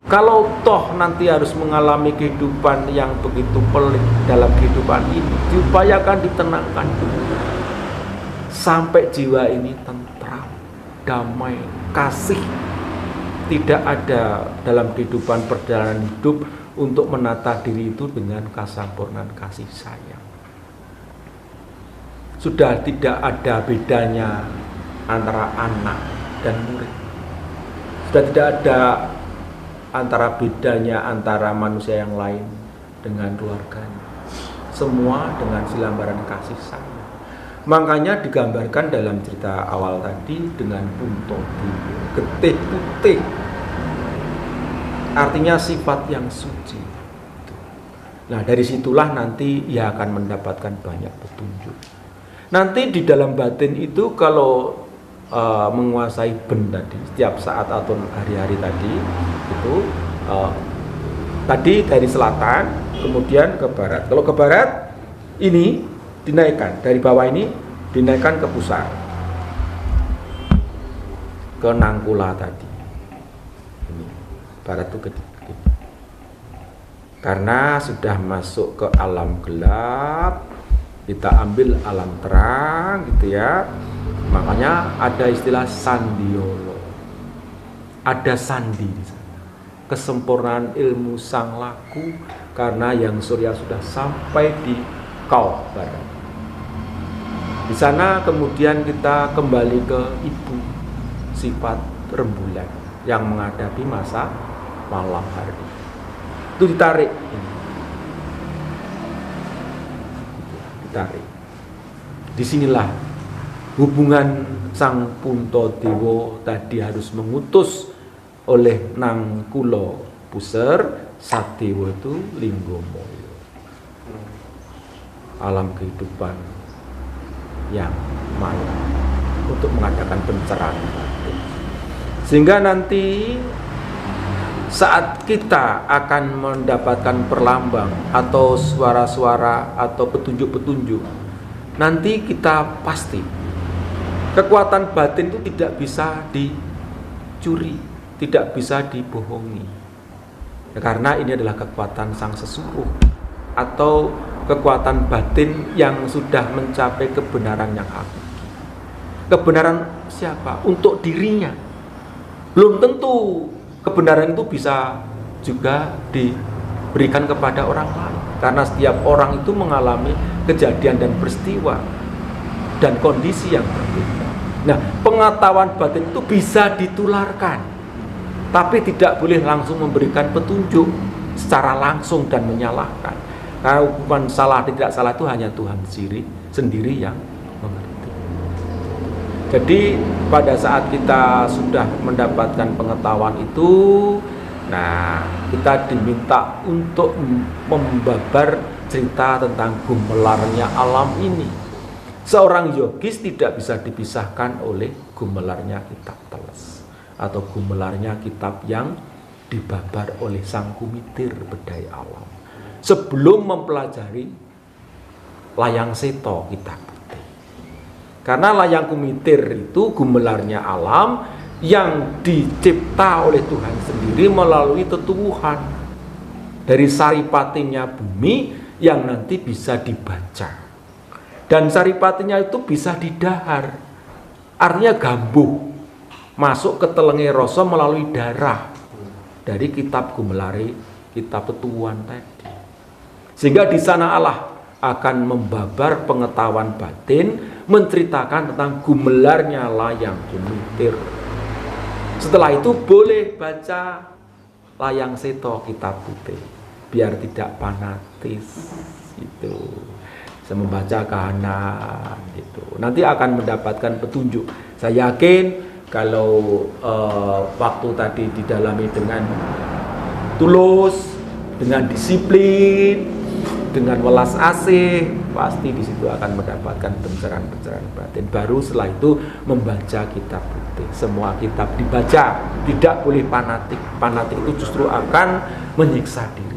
Kalau toh nanti harus mengalami kehidupan yang begitu pelik dalam kehidupan ini, diupayakan ditenangkan dulu. Sampai jiwa ini tentram, damai, kasih. Tidak ada dalam kehidupan perjalanan hidup untuk menata diri itu dengan kesempurnaan kasih sayang. Sudah tidak ada bedanya antara anak dan murid. Sudah tidak ada antara bedanya antara manusia yang lain dengan keluarganya. Semua dengan silambaran kasih sayang. Makanya digambarkan dalam cerita awal tadi dengan punto getih putih. Artinya sifat yang suci. Nah, dari situlah nanti ia akan mendapatkan banyak petunjuk. Nanti di dalam batin itu kalau menguasai ben tadi setiap saat atau hari-hari tadi itu tadi dari selatan kemudian ke barat. Kalau ke barat ini dinaikkan dari bawah, ini dinaikkan ke pusat, ke Nangkula tadi. Ini barat itu gede. Karena sudah masuk ke alam gelap, kita ambil alam terang gitu ya. Makanya ada istilah sandiolo. Ada sandi di sana. Kesempurnaan ilmu sang laku karena yang surya sudah sampai di kau barat. Di sana kemudian kita kembali ke ibu, sifat rembulan yang menghadapi masa malam hari. Itu ditarik. Ditarik. Disinilah hubungan sang Puntadewa tadi harus mengutus oleh Nangkula Puser, Sadewa itu Linggamoyo. Alam kehidupan yang maya untuk mengadakan pencerahan batin. Sehingga nanti saat kita akan mendapatkan perlambang atau suara-suara atau petunjuk-petunjuk, nanti kita pasti kekuatan batin itu tidak bisa dicuri, tidak bisa dibohongi. Ya, karena ini adalah kekuatan sang sesuruh atau kekuatan batin yang sudah mencapai kebenaran yang hakiki. Kebenaran siapa? Untuk dirinya. Belum tentu kebenaran itu bisa juga diberikan kepada orang lain. Karena setiap orang itu mengalami kejadian dan peristiwa dan kondisi yang berbeda. Nah, pengetahuan batin itu bisa ditularkan, tapi tidak boleh langsung memberikan petunjuk secara langsung dan menyalahkan. Karena hukuman salah tidak salah itu hanya Tuhan sendiri yang mengerti. Jadi pada saat kita sudah mendapatkan pengetahuan itu, nah kita diminta untuk membabar cerita tentang gumelarnya alam ini. Seorang yogis tidak bisa dipisahkan oleh gumelarnya kitab teles atau gumelarnya kitab yang dibabar oleh sang kumitir bedai alam sebelum mempelajari layang seto kitab putih. Karena layang kumitir itu gumelarnya alam yang dicipta oleh Tuhan sendiri melalui tetuwuhan dari saripatinya bumi yang nanti bisa dibaca. Dan saripatinya itu bisa didahar, artinya gambuh, masuk ke telenge rasa melalui darah dari kitab gumelari, kitab petuan tadi. Sehingga di sana Allah akan membabar pengetahuan batin, menceritakan tentang gumelarnya layang kumitir. Setelah itu boleh baca layang seto kitab putih, biar tidak fanatis gitu. Saya membaca kahanan gitu. Nanti akan mendapatkan petunjuk. Saya yakin kalau waktu tadi didalami dengan tulus, dengan disiplin, dengan welas asih, pasti di situ akan mendapatkan pencerahan-pencerahan batin. Baru setelah itu membaca kitab putih. Semua kitab dibaca, tidak boleh fanatik. Fanatik itu justru akan menyiksa diri.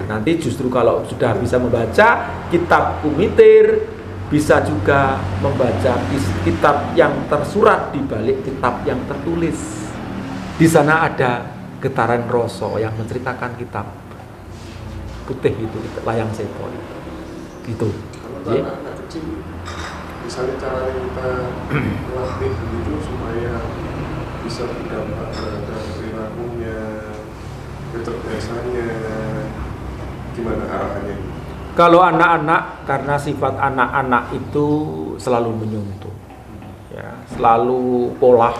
Nanti justru kalau sudah bisa membaca kitab kumitir, bisa juga membaca kitab yang tersurat di balik kitab yang tertulis. Di sana ada getaran rasa yang menceritakan kitab putih itu, layang sepo itu. Gitu. Kalau anak kecil, misalnya cara kita melatih begitu supaya bisa berdampak terhadap perilakunya, kecerdasannya, gimana arahannya? Kalau anak-anak, karena sifat anak-anak itu selalu menyentuh, ya, selalu pola,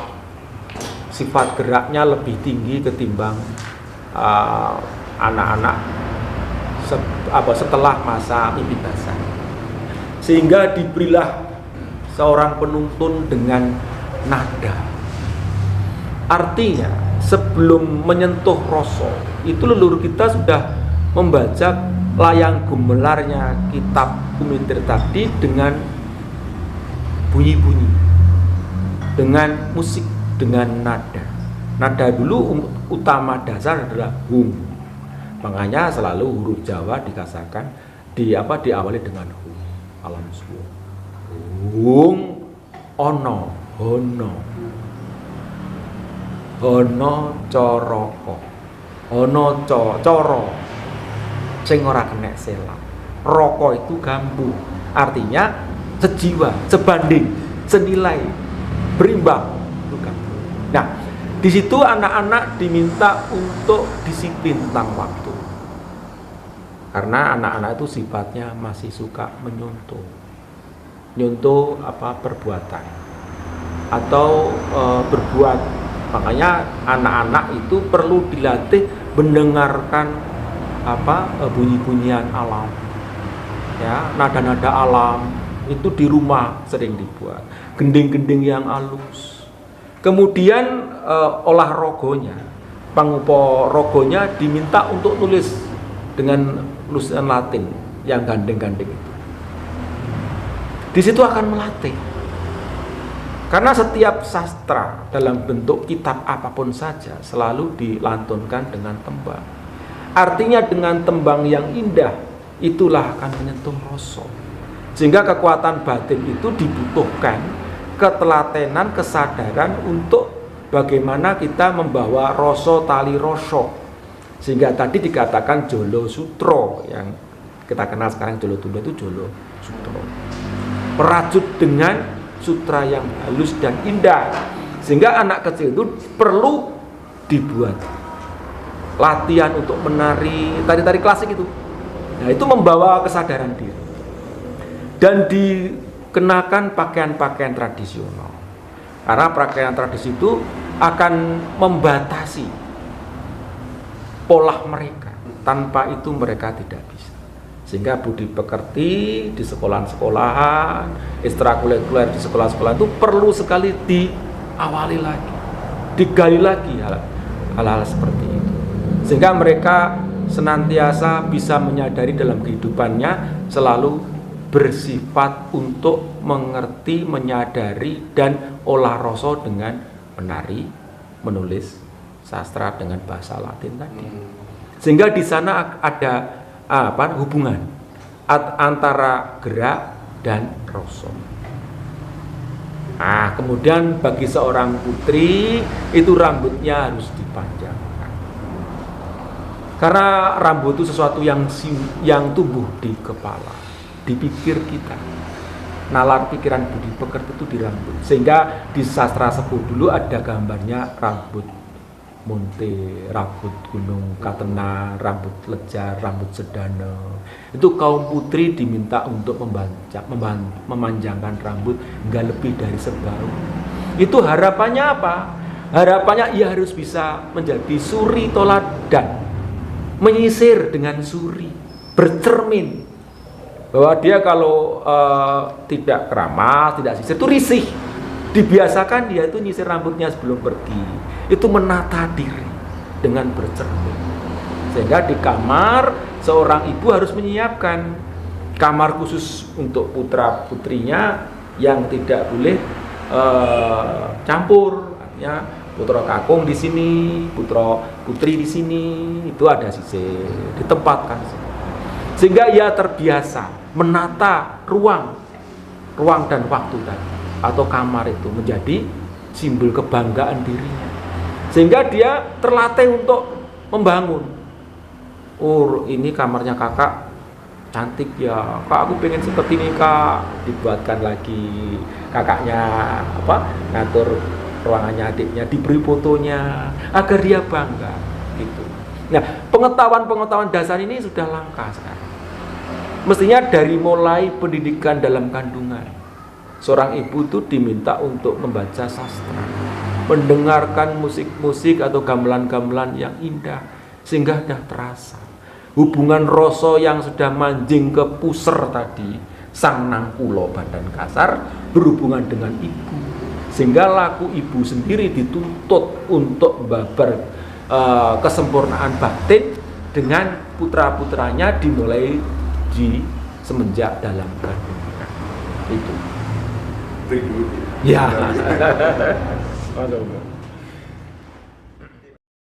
sifat geraknya lebih tinggi ketimbang anak-anak setelah masa mimpi basah. Sehingga diberilah seorang penuntun dengan nada. Artinya sebelum menyentuh rasa itu leluhur kita sudah membaca layang gemelarnya kitab Kumitir tadi dengan bunyi-bunyi, dengan musik, dengan nada. Nada dulu utama dasar adalah hum. Makanya selalu huruf Jawa dikasahkan diawali dengan hum. Alam suwo. Hum ono hono. Hono coroko. Ono coro. Sing ora kenek selap. Roko itu gambu. Artinya sejiwa, sebanding, senilai, berimbang. Itu gambu. Nah, di situ anak-anak diminta untuk disiplin tentang waktu. Karena anak-anak itu sifatnya masih suka menyontoh. Nyontoh perbuatan atau berbuat. Makanya anak-anak itu perlu dilatih mendengarkan bunyi-bunyian alam, ya, nada-nada alam itu di rumah sering dibuat, gending-gending yang halus. Kemudian olah rogonya, pangupo rogonya diminta untuk nulis dengan tulisan Latin yang gandeng-gandeng itu. Di situ akan melatih. Karena setiap sastra dalam bentuk kitab apapun saja selalu dilantunkan dengan tembang. Artinya dengan tembang yang indah itulah akan menyentuh rasa. Sehingga kekuatan batin itu dibutuhkan ketelatenan, kesadaran untuk bagaimana kita membawa rasa tali rasa. Sehingga tadi dikatakan Jolo Sutro, yang kita kenal sekarang Jolo Tunda itu Jolo Sutro. Merajut dengan sutra yang halus dan indah. Sehingga anak kecil itu perlu dibuat latihan untuk menari tari-tari klasik itu. Nah, itu membawa kesadaran diri. Dan dikenakan pakaian-pakaian tradisional. Karena pakaian tradisi itu akan membatasi pola mereka. Tanpa itu mereka tidak bisa. Sehingga budi pekerti di sekolah-sekolahan, ekstrakurikuler di sekolah-sekolah itu perlu sekali diawali lagi, digali lagi hal-hal seperti itu. Sehingga mereka senantiasa bisa menyadari dalam kehidupannya selalu bersifat untuk mengerti, menyadari, dan olah rasa dengan menari, menulis sastra dengan bahasa Latin tadi. Sehingga di sana ada hubungan antara gerak dan rasa. Nah, kemudian bagi seorang putri itu rambutnya harus dipanjangkan. Karena rambut itu sesuatu yang tumbuh di kepala, di pikir kita. Nalar pikiran budi pekerti itu di rambut. Sehingga di sastra sepuh dulu ada gambarnya rambut munte, rambut gunung Katena, rambut lejar, rambut sedana. Itu kaum putri diminta untuk memanjangkan rambut hingga lebih dari sebahu. Itu harapannya apa? Harapannya ia harus bisa menjadi suri toladan, menyisir dengan suri, bercermin bahwa dia kalau tidak keramas, tidak sisir itu risih. Dibiasakan dia itu nyisir rambutnya sebelum pergi, itu menata diri dengan bercermin. Sehingga di kamar seorang ibu harus menyiapkan kamar khusus untuk putra putrinya yang tidak boleh campur. Artinya putra kakung di sini, putra putri di sini, itu ada sisir, ditempatkan. Sehingga ia terbiasa menata ruang dan waktu tadi atau kamar itu menjadi simbol kebanggaan dirinya. Sehingga dia terlatih untuk membangun. Oh, ini kamarnya kakak cantik ya, kak aku pengen seperti ini kak. Dibuatkan lagi, kakaknya ngatur ruangannya adiknya, diberi fotonya agar dia bangga gitu. Nah, pengetahuan dasar ini sudah langka sekarang. Mestinya dari mulai pendidikan dalam kandungan, seorang ibu itu diminta untuk membaca sastra, mendengarkan musik-musik atau gamelan-gamelan yang indah, sehingga sudah terasa hubungan rasa yang sudah manjing ke puser tadi, sang nang kulo badan kasar, berhubungan dengan ibu, sehingga laku ibu sendiri dituntut untuk babar kesempurnaan batin dengan putra-putranya dimulai di semenjak dalam kandungan. Itu Break dulu. ya.